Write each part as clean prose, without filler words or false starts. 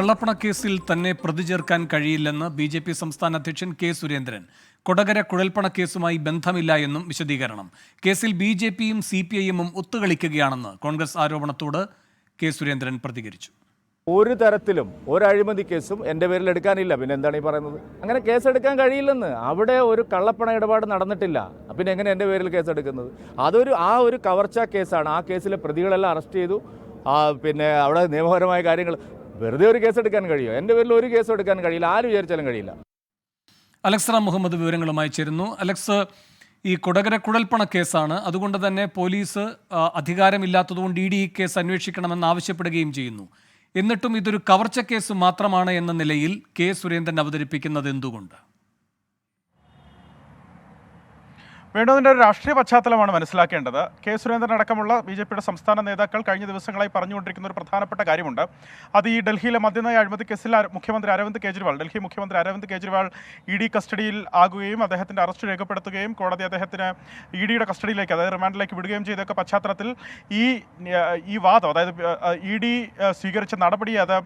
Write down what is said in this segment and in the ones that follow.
കള്ളപ്പണക്കേസിൽ തന്നെ പ്രതി ചേർക്കാൻ കഴിയില്ലെന്ന് ബി.ജെ.പി. സംസ്ഥാന അധ്യക്ഷൻ കെ. സുരേന്ദ്രൻ. കൊടകര കുഴൽപ്പണക്കേസുമായി ബന്ധമില്ല എന്നും വിശദീകരണം. കേസിൽ ബി.ജെ.പിയും സി.പി.ഐ.എമ്മും ഒത്തുകളിക്കുകയാണെന്ന് കോൺഗ്രസ് ആരോപണത്തോട് കെ. സുരേന്ദ്രൻ പ്രതികരിച്ചു. ഒരു തരത്തിലും ഒരു അഴിമതി കേസും എൻ്റെ പേരിൽ എടുക്കാനില്ല. പിന്നെ എന്താണ് ഈ പറയുന്നത്? അങ്ങനെ കേസെടുക്കാൻ കഴിയില്ലെന്ന്. അവിടെ ഒരു കള്ളപ്പണ ഇടപാട് നടന്നിട്ടില്ല. പിന്നെ എങ്ങനെ എൻ്റെ പേരിൽ കേസെടുക്കുന്നത്? ആ ഒരു കവർച്ചാ കേസാണ്. ആ കേസിലെ പ്രതികളെല്ലാം അറസ്റ്റ് ചെയ്തു. പിന്നെ അവിടെ നിയമപരമായ കാര്യങ്ങൾ വെറുതെ ഒരു കേസെടുക്കാൻ കഴിയുമോ? എൻ്റെ പേരിൽ ഒരു കേസും എടുക്കാൻ കഴിയില്ല. ആര് വിചാരിച്ചാലും കഴിയില്ല. അലക്സ് റാം മുഹമ്മദ് വിവരങ്ങളുമായി ചേരുന്നു. അലക്സ്, ഈ കൊടകര കുഴൽപ്പണ കേസാണ്. അതുകൊണ്ട് തന്നെ പോലീസ് അധികാരമില്ലാത്തതുകൊണ്ട് ഇ.ഡി. ഈ കേസ് അന്വേഷിക്കണമെന്ന് ആവശ്യപ്പെടുകയും ചെയ്യുന്നു. എന്നിട്ടും ഇതൊരു കവർച്ച കേസ് മാത്രമാണ് എന്ന നിലയിൽ കെ. സുരേന്ദ്രൻ അവതരിപ്പിക്കുന്നത് എന്തുകൊണ്ട്? വേണുവിൻ്റെ ഒരു രാഷ്ട്രീയ പശ്ചാത്തലമാണ് മനസ്സിലാക്കേണ്ടത്. കെ. സുരേന്ദ്രൻ അടക്കമുള്ള ബി.ജെ.പിയുടെ സംസ്ഥാന നേതാക്കൾ കഴിഞ്ഞ ദിവസങ്ങളായി പറഞ്ഞുകൊണ്ടിരിക്കുന്ന ഒരു പ്രധാനപ്പെട്ട കാര്യമുണ്ട്. അത് ഈ ഡൽഹിയിലെ മദ്യനയ അഴിമതി കേസിൽ മുഖ്യമന്ത്രി അരവിന്ദ് കെജ്രിവാൾ, ഡൽഹി മുഖ്യമന്ത്രി അരവിന്ദ് കെജ്രിവാൾ ഇ.ഡി. കസ്റ്റഡിയിൽ ആകുകയും അദ്ദേഹത്തിൻ്റെ അറസ്റ്റ് രേഖപ്പെടുത്തുകയും കോടതി അദ്ദേഹത്തിന് ഇ.ഡിയുടെ കസ്റ്റഡിയിലേക്ക്, അതായത് റിമാൻഡിലേക്ക് വിടുകയും ചെയ്തൊക്കെ പശ്ചാത്തലത്തിൽ ഈ വാദം, അതായത് ഇ.ഡി. സ്വീകരിച്ച നടപടി അത്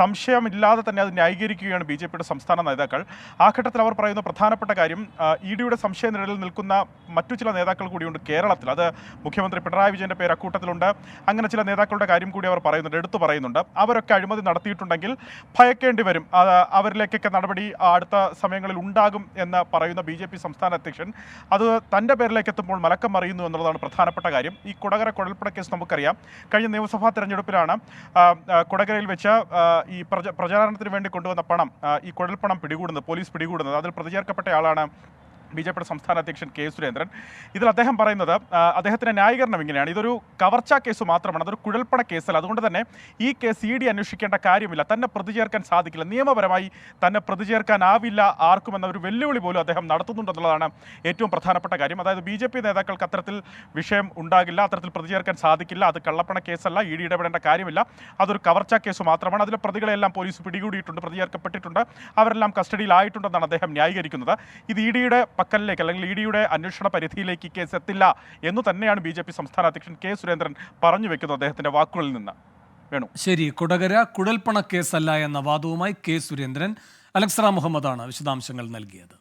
സംശയമില്ലാതെ തന്നെ അത് ന്യായീകരിക്കുകയാണ് ബി.ജെ.പിയുടെ സംസ്ഥാന നേതാക്കൾ. ആ ഘട്ടത്തിൽ അവർ പറയുന്ന പ്രധാനപ്പെട്ട കാര്യം, ഇ.ഡിയുടെ സംശയ നിഴലിൽ നിൽക്കുന്ന മറ്റു ചില നേതാക്കൾ കൂടിയുണ്ട് കേരളത്തിൽ. അത് മുഖ്യമന്ത്രി പിണറായി വിജയൻ്റെ പേര് അക്കൂട്ടത്തിലുണ്ട്. അങ്ങനെ ചില നേതാക്കളുടെ കാര്യം കൂടി അവർ പറയുന്നുണ്ട്, എടുത്തു പറയുന്നുണ്ട്. അവരൊക്കെ അഴിമതി നടത്തിയിട്ടുണ്ടെങ്കിൽ ഭയക്കേണ്ടി വരും, അവരിലേക്കൊക്കെ നടപടി അടുത്ത സമയങ്ങളിൽ ഉണ്ടാകും എന്ന് പറയുന്ന ബി.ജെ.പി. സംസ്ഥാന അധ്യക്ഷൻ അത് തൻ്റെ പേരിലേക്ക് എത്തുമ്പോൾ മലക്കം മറിയുന്നു എന്നുള്ളതാണ് പ്രധാനപ്പെട്ട കാര്യം. ഈ കൊടകര കുഴൽപ്പണ കേസ് നമുക്കറിയാം. കഴിഞ്ഞ നിയമസഭാ തെരഞ്ഞെടുപ്പിലാണ് കൊടകരയിൽ വെച്ച് ഈ പ്രചാരണത്തിന് വേണ്ടി കൊണ്ടുവന്ന പണം, ഈ കുഴൽപ്പണം പോലീസ് പിടികൂടുന്നത്. അതിൽ പ്രതിചേർക്കപ്പെട്ടയാളാണ് ബി.ജെ.പിയുടെ സംസ്ഥാന അധ്യക്ഷൻ കെ. സുരേന്ദ്രൻ. ഇതിൽ അദ്ദേഹം പറയുന്നത്, അദ്ദേഹത്തിൻ്റെ ന്യായീകരണം ഇങ്ങനെയാണ്: ഇതൊരു കവർച്ചാ കേസ് മാത്രമാണ്, അതൊരു കുഴൽപ്പണ കേസല്ല. അതുകൊണ്ട് തന്നെ ഈ കേസ് ഇ.ഡി. അന്വേഷിക്കേണ്ട കാര്യമില്ല, തന്നെ പ്രതി ചേർക്കാൻ സാധിക്കില്ല, നിയമപരമായി തന്നെ പ്രതി ചേർക്കാനാവില്ല ആർക്കുമെന്ന ഒരു വെല്ലുവിളി പോലും അദ്ദേഹം നടത്തുന്നുണ്ടെന്നുള്ളതാണ് ഏറ്റവും പ്രധാനപ്പെട്ട കാര്യം. അതായത് ബി.ജെ.പി. നേതാക്കൾക്ക് അത്തരത്തിൽ വിഷയം ഉണ്ടാകില്ല, അത്തരത്തിൽ പ്രതി ചേർക്കാൻ സാധിക്കില്ല, അത് കള്ളപ്പണ കേസല്ല, ഇ.ഡി. ഇടപെടേണ്ട കാര്യമില്ല, അതൊരു കവർച്ചാ കേസ് മാത്രമാണ്. അതിലെ പ്രതികളെല്ലാം പോലീസ് പിടികൂടിയിട്ടുണ്ട്, പ്രതി ചേർക്കപ്പെട്ടിട്ടുണ്ട്, അവരെല്ലാം കസ്റ്റഡിയിലായിട്ടുണ്ടെന്നാണ് അദ്ദേഹം ന്യായീകരിക്കുന്നത്. ഇത് ഇ.ഡിയുടെ പക്കലിലേക്ക്, അല്ലെങ്കിൽ ഇ.ഡിയുടെ അന്വേഷണ പരിധിയിലേക്ക് ഈ കേസ് എത്തില്ല എന്ന് തന്നെയാണ് ബി.ജെ.പി. സംസ്ഥാന അധ്യക്ഷൻ കെ. സുരേന്ദ്രൻ പറഞ്ഞു വെക്കുന്നത് അദ്ദേഹത്തിന്റെ വാക്കുകളിൽ നിന്ന്. വേണു, ശരി, കൊടകര കുഴൽപ്പണ കേസല്ല എന്ന വാദവുമായി കെ. സുരേന്ദ്രൻ. അലക്സ് റാം മുഹമ്മദാണ് വിശദാംശങ്ങൾ നൽകിയത്.